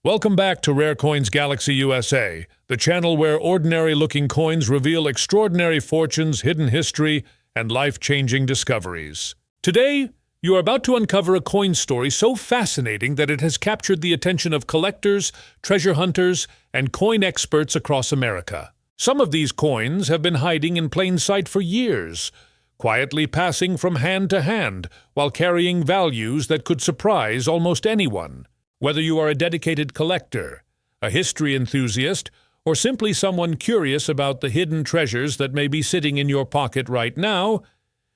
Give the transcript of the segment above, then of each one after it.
Welcome back to Rare Coins Galaxy USA, the channel where ordinary-looking coins reveal extraordinary fortunes, hidden history, and life-changing discoveries. Today, you are about to uncover a coin story so fascinating that it has captured the attention of collectors, treasure hunters, and coin experts across America. Some of these coins have been hiding in plain sight for years, quietly passing from hand to hand while carrying values that could surprise almost anyone. Whether you are a dedicated collector, a history enthusiast, or simply someone curious about the hidden treasures that may be sitting in your pocket right now,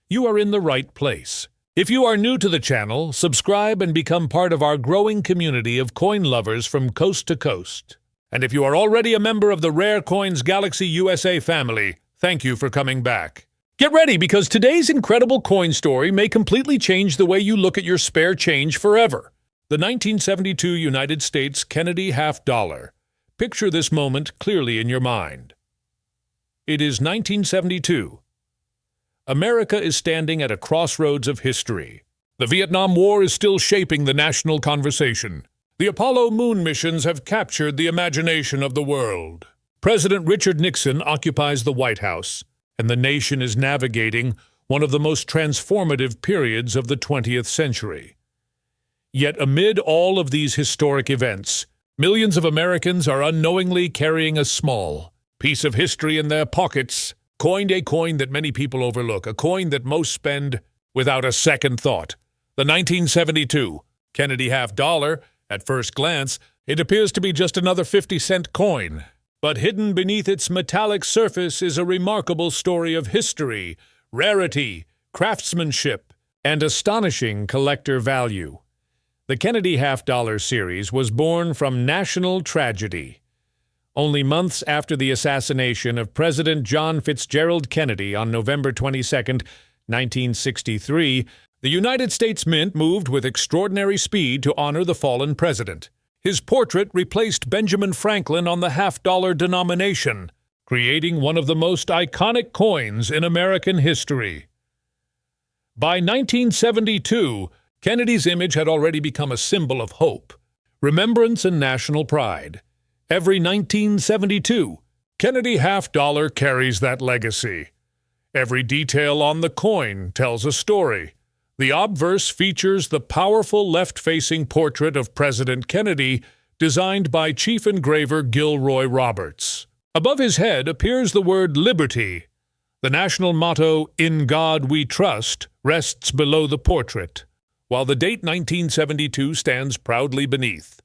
you are in the right place. If you are new to the channel, subscribe and become part of our growing community of coin lovers from coast to coast. And if you are already a member of the Rare Coins Galaxy USA family, thank you for coming back. Get ready, because today's incredible coin story may completely change the way you look at your spare change forever. The 1972 United States Kennedy half-dollar. Picture this moment clearly in your mind. It is 1972. America is standing at a crossroads of history. The Vietnam War is still shaping the national conversation. The Apollo moon missions have captured the imagination of the world. President Richard Nixon occupies the White House, and the nation is navigating one of the most transformative periods of the 20th century. Yet amid all of these historic events, millions of Americans are unknowingly carrying a small piece of history in their pockets, coined a coin that many people overlook, a coin that most spend without a second thought. The 1972 Kennedy half-dollar. At first glance, it appears to be just another 50-cent coin. But hidden beneath its metallic surface is a remarkable story of history, rarity, craftsmanship, and astonishing collector value. The Kennedy half-dollar series was born from national tragedy. Only months after the assassination of President John Fitzgerald Kennedy on November 22, 1963, the United States Mint moved with extraordinary speed to honor the fallen president. His portrait replaced Benjamin Franklin on the half-dollar denomination, creating one of the most iconic coins in American history. By 1972, Kennedy's image had already become a symbol of hope, remembrance, and national pride. Every 1972, Kennedy half-dollar carries that legacy. Every detail on the coin tells a story. The obverse features the powerful left-facing portrait of President Kennedy, designed by chief engraver Gilroy Roberts. Above his head appears the word Liberty. The national motto, "In God We Trust," rests below the portrait, while the date 1972 stands proudly beneath.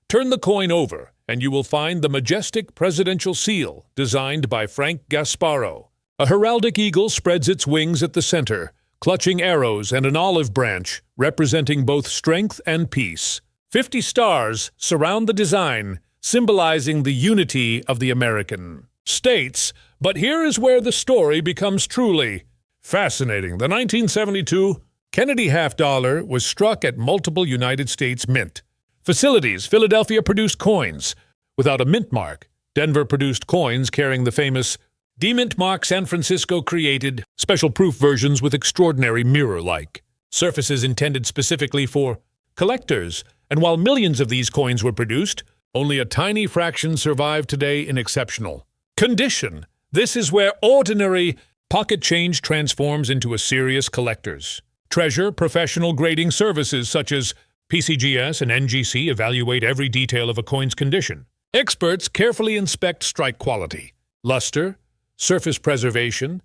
Turn the coin over, and you will find the majestic presidential seal, designed by Frank Gasparo. A heraldic eagle spreads its wings at the center, clutching arrows and an olive branch, representing both strength and peace. 50 stars surround the design, symbolizing the unity of the American states. But here is where the story becomes truly fascinating. The 1972 Kennedy half-dollar was struck at multiple United States mint facilities. Philadelphia produced coins without a mint mark. Denver produced coins carrying the famous demint mark. San Francisco created special proof versions with extraordinary mirror-like surfaces intended specifically for collectors. And while millions of these coins were produced, only a tiny fraction survive today in exceptional condition. This is where ordinary pocket change transforms into a serious collector's treasure. Professional grading services such as PCGS and NGC evaluate every detail of a coin's condition. Experts carefully inspect strike quality, luster, surface preservation,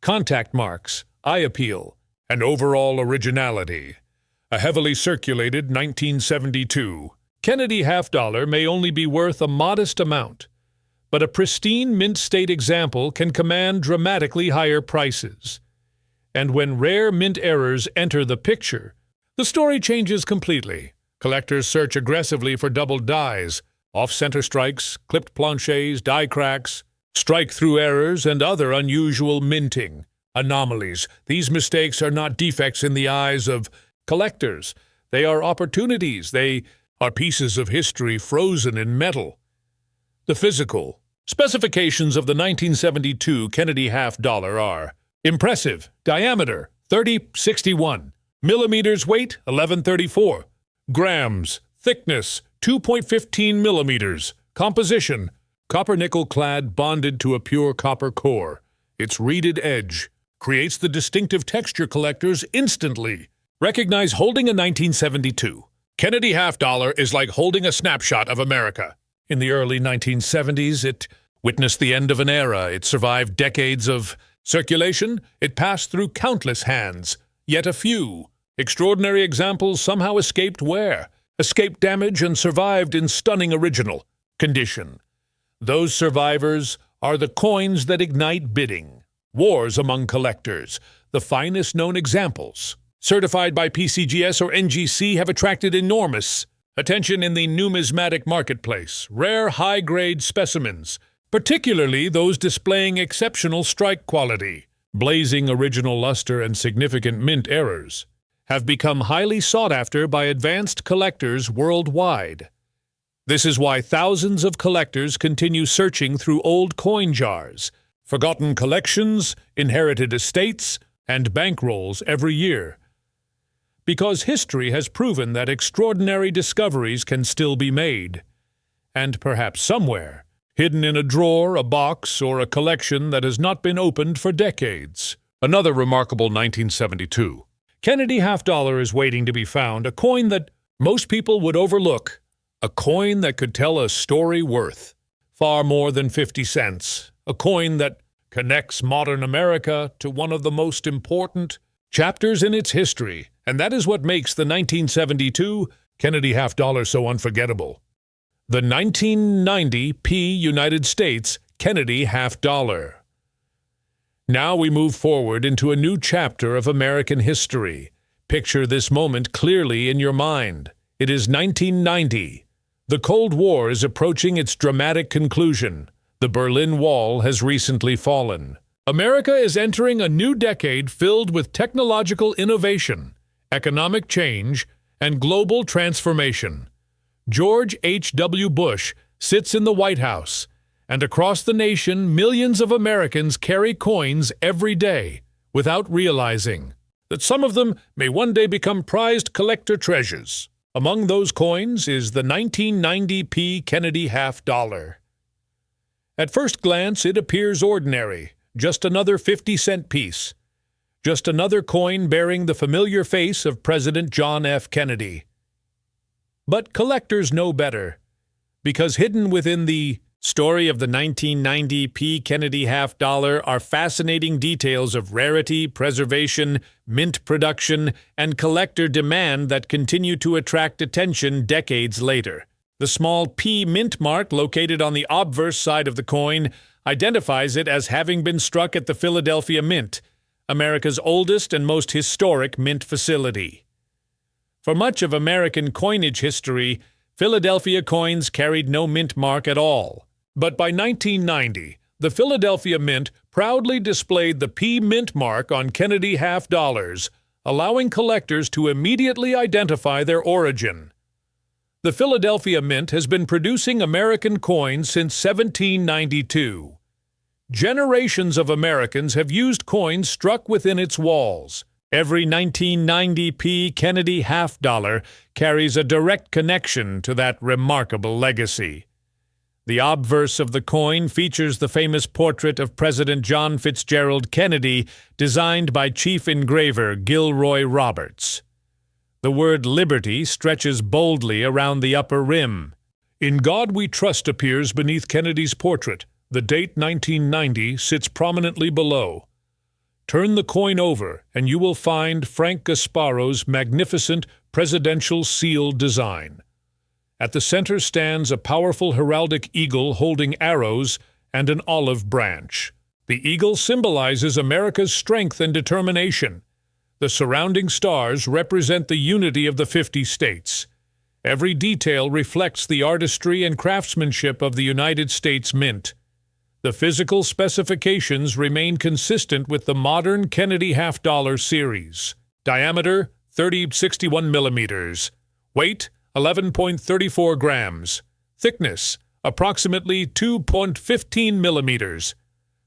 contact marks, eye appeal, and overall originality. A heavily circulated 1972 Kennedy half-dollar may only be worth a modest amount, but a pristine mint state example can command dramatically higher prices. And when rare mint errors enter the picture, the story changes completely. Collectors search aggressively for doubled dies, off-center strikes, clipped planchets, die cracks, strike-through errors, and other unusual minting anomalies. These mistakes are not defects in the eyes of collectors. They are opportunities. They are pieces of history frozen in metal. The physical specifications of the 1972 Kennedy half-dollar are: impressive diameter 3061, millimeters weight 1134, grams Thickness, 2.15 millimeters. Composition, copper-nickel clad bonded to a pure copper core. Its reeded edge creates the distinctive texture collectors instantly. Recognize holding a 1972. Kennedy half-dollar is like holding a snapshot of America. In the early 1970s, it witnessed the end of an era. It survived decades of circulation. It passed through countless hands. Yet a few extraordinary examples somehow escaped wear, escaped damage, and survived in stunning original condition. Those survivors are the coins that ignite bidding. Wars among collectors, the finest known examples, certified by PCGS or NGC, have attracted enormous attention in the numismatic marketplace. Rare high-grade specimens, particularly those displaying exceptional strike quality, blazing original luster, and significant mint errors, have become highly sought after by advanced collectors worldwide. This is why thousands of collectors continue searching through old coin jars, forgotten collections, inherited estates, and bankrolls every year. Because history has proven that extraordinary discoveries can still be made. And perhaps somewhere, hidden in a drawer, a box, or a collection that has not been opened for decades. Another remarkable 1972. Kennedy half-dollar is waiting to be found, a coin that most people would overlook. A coin that could tell a story worth far more than 50 cents. A coin that connects modern America to one of the most important chapters in its history. And that is what makes the 1972 Kennedy half-dollar so unforgettable. The 1990 P United States Kennedy half-dollar. Now we move forward into a new chapter of American history. Picture this moment clearly in your mind. It is 1990. The Cold War is approaching its dramatic conclusion. The Berlin Wall has recently fallen. America is entering a new decade filled with technological innovation, economic change, and global transformation. George H.W. Bush sits in the White House, and across the nation, millions of Americans carry coins every day without realizing that some of them may one day become prized collector treasures. Among those coins is the 1990 P. Kennedy half-dollar. At first glance, it appears ordinary, just another 50-cent piece, just another coin bearing the familiar face of President John F. Kennedy. But collectors know better, because hidden within the story of the 1990 P. Kennedy half-dollar are fascinating details of rarity, preservation, mint production, and collector demand that continue to attract attention decades later. The small P mint mark located on the obverse side of the coin identifies it as having been struck at the Philadelphia Mint, America's oldest and most historic mint facility. For much of American coinage history, Philadelphia coins carried no mint mark at all. But by 1990, the Philadelphia Mint proudly displayed the P mint mark on Kennedy half-dollars, allowing collectors to immediately identify their origin. The Philadelphia Mint has been producing American coins since 1792. Generations of Americans have used coins struck within its walls. Every 1990 P. Kennedy half-dollar carries a direct connection to that remarkable legacy. The obverse of the coin features the famous portrait of President John Fitzgerald Kennedy, designed by chief engraver Gilroy Roberts. The word liberty stretches boldly around the upper rim. In God We Trust appears beneath Kennedy's portrait. The date 1990 sits prominently below. Turn the coin over, and you will find Frank Gasparo's magnificent presidential seal design. At the center stands a powerful heraldic eagle holding arrows and an olive branch. The eagle symbolizes America's strength and determination. The surrounding stars represent the unity of the 50 states. Every detail reflects the artistry and craftsmanship of the United States Mint. The physical specifications remain consistent with the modern Kennedy half-dollar series. Diameter, 30-61 millimeters. Weight, 11.34 grams. Thickness, approximately 2.15 millimeters.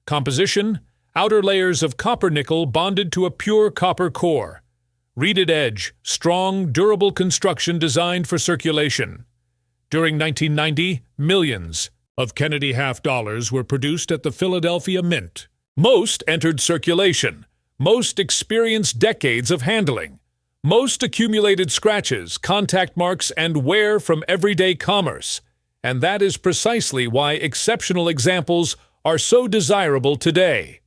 Composition, outer layers of copper nickel bonded to a pure copper core. Reeded edge, strong, durable construction designed for circulation. During 1990, millions of Kennedy half dollars were produced at the Philadelphia Mint. Most entered circulation. Most experienced decades of handling. Most accumulated scratches, contact marks, and wear from everyday commerce. And that is precisely why exceptional examples are so desirable today.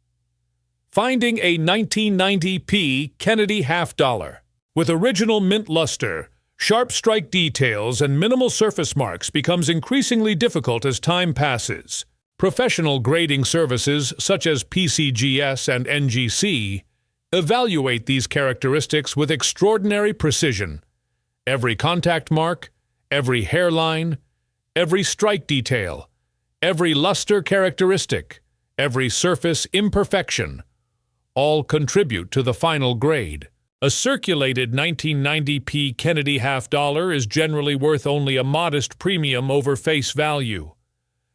Finding a 1990p Kennedy half dollar. With original mint luster, sharp strike details, and minimal surface marks becomes increasingly difficult as time passes. Professional grading services such as PCGS and NGC evaluate these characteristics with extraordinary precision. Every contact mark, every hairline, every strike detail, every luster characteristic, every surface imperfection, all contribute to the final grade. A circulated 1990p Kennedy half dollar is generally worth only a modest premium over face value.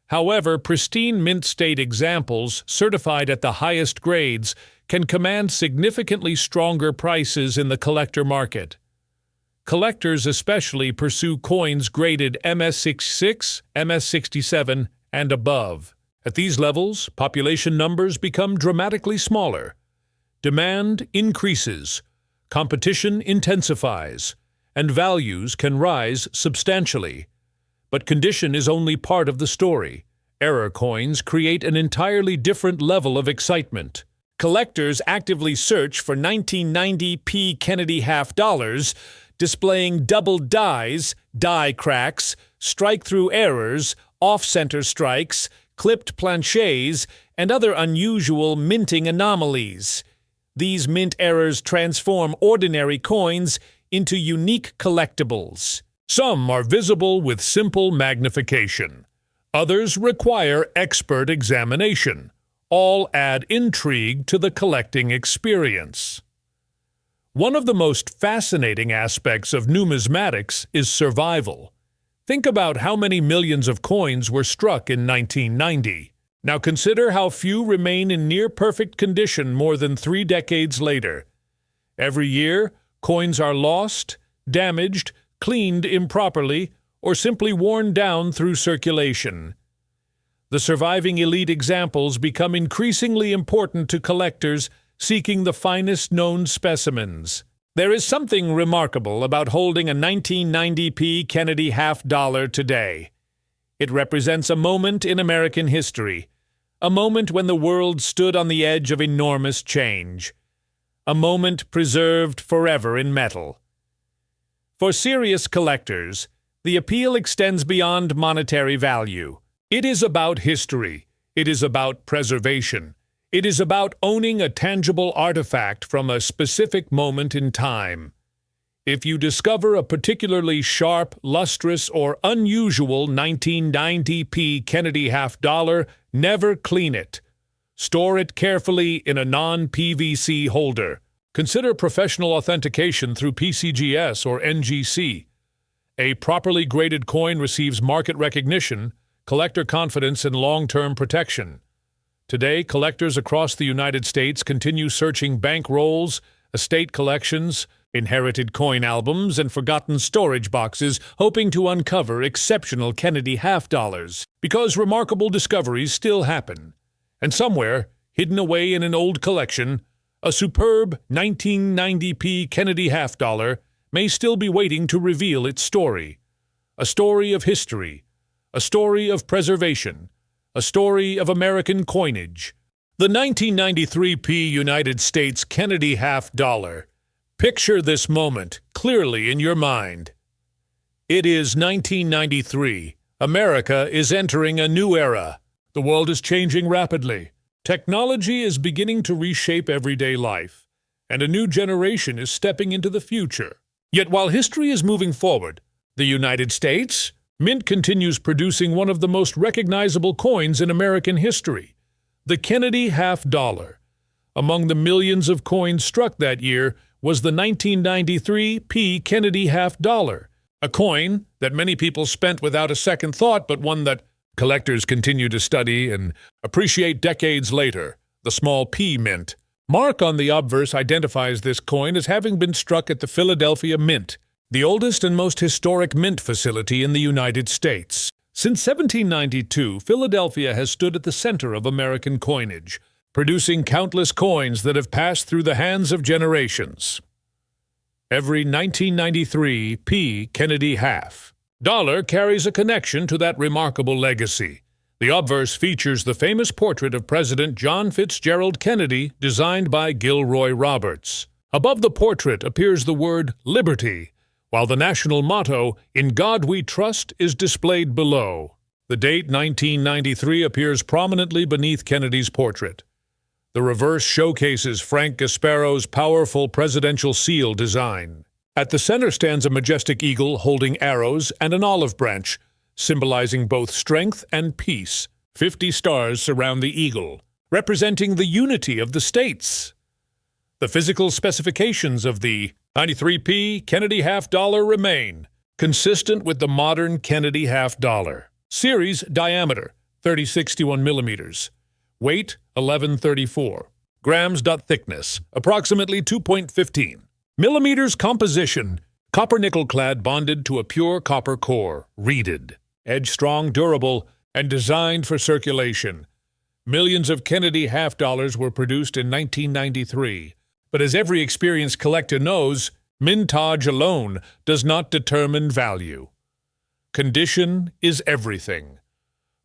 However, pristine mint state examples, certified at the highest grades, can command significantly stronger prices in the collector market. Collectors especially pursue coins graded MS66, MS67, and above. At these levels, population numbers become dramatically smaller. Demand increases, competition intensifies, and values can rise substantially. But condition is only part of the story. Error coins create an entirely different level of excitement. Collectors actively search for 1990p Kennedy half dollars, displaying double dies, die cracks, strike-through errors, off-center strikes, clipped planchets, and other unusual minting anomalies. These mint errors transform ordinary coins into unique collectibles. Some are visible with simple magnification. Others require expert examination. All add intrigue to the collecting experience. One of the most fascinating aspects of numismatics is survival. Think about how many millions of coins were struck in 1990. Now consider how few remain in near-perfect condition more than 3 decades later. Every year, coins are lost, damaged, cleaned improperly, or simply worn down through circulation. The surviving elite examples become increasingly important to collectors seeking the finest known specimens. There is something remarkable about holding a 1990p Kennedy half dollar today. It represents a moment in American history, a moment when the world stood on the edge of enormous change, a moment preserved forever in metal. For serious collectors, the appeal extends beyond monetary value. It is about history. It is about preservation. It is about owning a tangible artifact from a specific moment in time. If you discover a particularly sharp, lustrous, or unusual 1990p Kennedy half dollar, never clean it. Store it carefully in a non-PVC holder. Consider professional authentication through PCGS or NGC. A properly graded coin receives market recognition, collector confidence, and long-term protection. Today, collectors across the United States continue searching bank rolls, estate collections, inherited coin albums, and forgotten storage boxes, hoping to uncover exceptional Kennedy half dollars. Because remarkable discoveries still happen. And somewhere, hidden away in an old collection, a superb 1990p Kennedy half dollar may still be waiting to reveal its story. A story of history, a story of preservation, a story of American coinage. The 1993p United States Kennedy half dollar. Picture this moment clearly in your mind. It is 1993. America is entering a new era. The world is changing rapidly. Technology is beginning to reshape everyday life, and a new generation is stepping into the future. Yet while history is moving forward, the United States Mint continues producing one of the most recognizable coins in American history, the Kennedy half dollar. Among the millions of coins struck that year was the 1993p Kennedy half dollar, a coin that many people spent without a second thought, but one that collectors continue to study and appreciate decades later, the small p mint. Mark on the obverse identifies this coin as having been struck at the Philadelphia Mint, the oldest and most historic mint facility in the United States. Since 1792, Philadelphia has stood at the center of American coinage, producing countless coins that have passed through the hands of generations. Every 1993 P. Kennedy half dollar carries a connection to that remarkable legacy. The obverse features the famous portrait of President John Fitzgerald Kennedy, designed by Gilroy Roberts. Above the portrait appears the word Liberty, while the national motto, "In God We Trust," is displayed below. The date 1993 appears prominently beneath Kennedy's portrait. The reverse showcases Frank Gasparo's powerful presidential seal design. At the center stands a majestic eagle holding arrows and an olive branch, symbolizing both strength and peace. 50 stars surround the eagle, representing the unity of the states. The physical specifications of the 93p Kennedy half dollar remain, consistent with the modern Kennedy half dollar. Series diameter 3061 millimeters. Weight 1134. Grams. Thickness approximately 2.15 millimeters. Composition copper-nickel clad, bonded to a pure copper core, reeded. Edge strong, durable, and designed for circulation. Millions of Kennedy half dollars were produced in 1993, but as every experienced collector knows, mintage alone does not determine value. Condition is everything.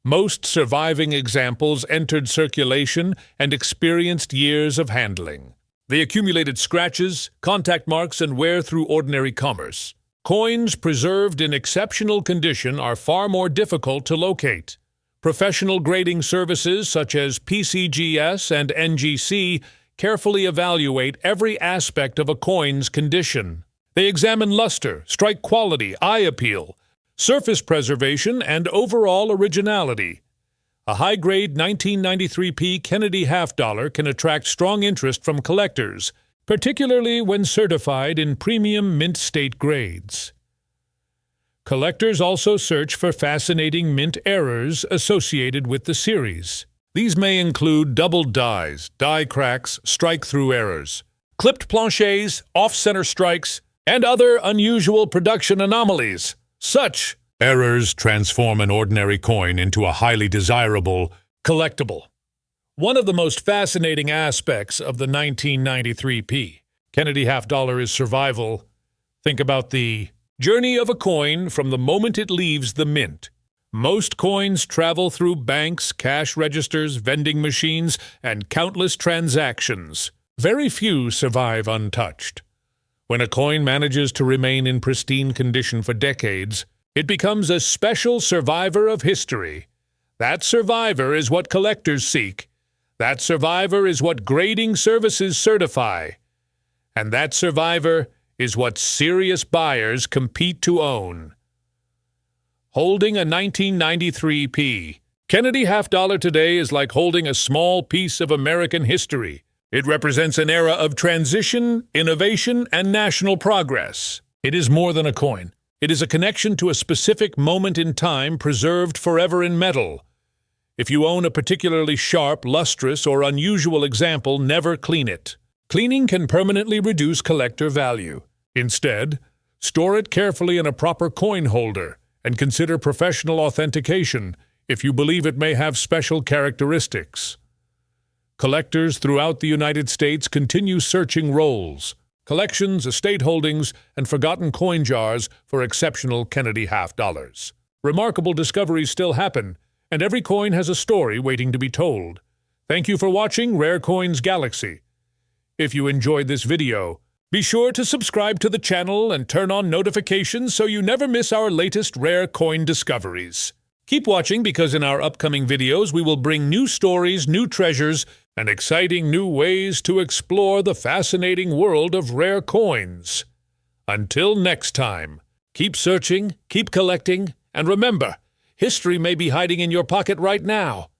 Most surviving examples entered circulation and experienced years of handling. They accumulated scratches, contact marks, and wear through ordinary commerce. Coins preserved in exceptional condition are far more difficult to locate. Professional grading services such as PCGS and NGC carefully evaluate every aspect of a coin's condition. They examine luster, strike quality, eye appeal, surface preservation, and overall originality. A high-grade 1993p Kennedy half dollar can attract strong interest from collectors, particularly when certified in premium mint state grades. Collectors also search for fascinating mint errors associated with the series. These may include doubled dies, die cracks, strike-through errors, clipped planchets, off-center strikes, and other unusual production anomalies. Such errors transform an ordinary coin into a highly desirable collectible. One of the most fascinating aspects of the 1993p Kennedy half dollar is survival. Think about the journey of a coin from the moment it leaves the mint. Most coins travel through banks, cash registers, vending machines, and countless transactions. Very few survive untouched. When a coin manages to remain in pristine condition for decades, it becomes a special survivor of history. That survivor is what collectors seek. That survivor is what grading services certify. And that survivor is what serious buyers compete to own. Holding a 1993p Kennedy half dollar today is like holding a small piece of American history. It represents an era of transition, innovation, and national progress. It is more than a coin. It is a connection to a specific moment in time preserved forever in metal. If you own a particularly sharp, lustrous, or unusual example, never clean it. Cleaning can permanently reduce collector value. Instead, store it carefully in a proper coin holder and consider professional authentication if you believe it may have special characteristics. Collectors throughout the United States continue searching rolls, collections, estate holdings, and forgotten coin jars for exceptional Kennedy half dollars. Remarkable discoveries still happen, and every coin has a story waiting to be told. Thank you for watching Rare Coins Galaxy. If you enjoyed this video, be sure to subscribe to the channel and turn on notifications so you never miss our latest rare coin discoveries. Keep watching, because in our upcoming videos we will bring new stories, new treasures, and exciting new ways to explore the fascinating world of rare coins. Until next time, keep searching, keep collecting, and remember, history may be hiding in your pocket right now.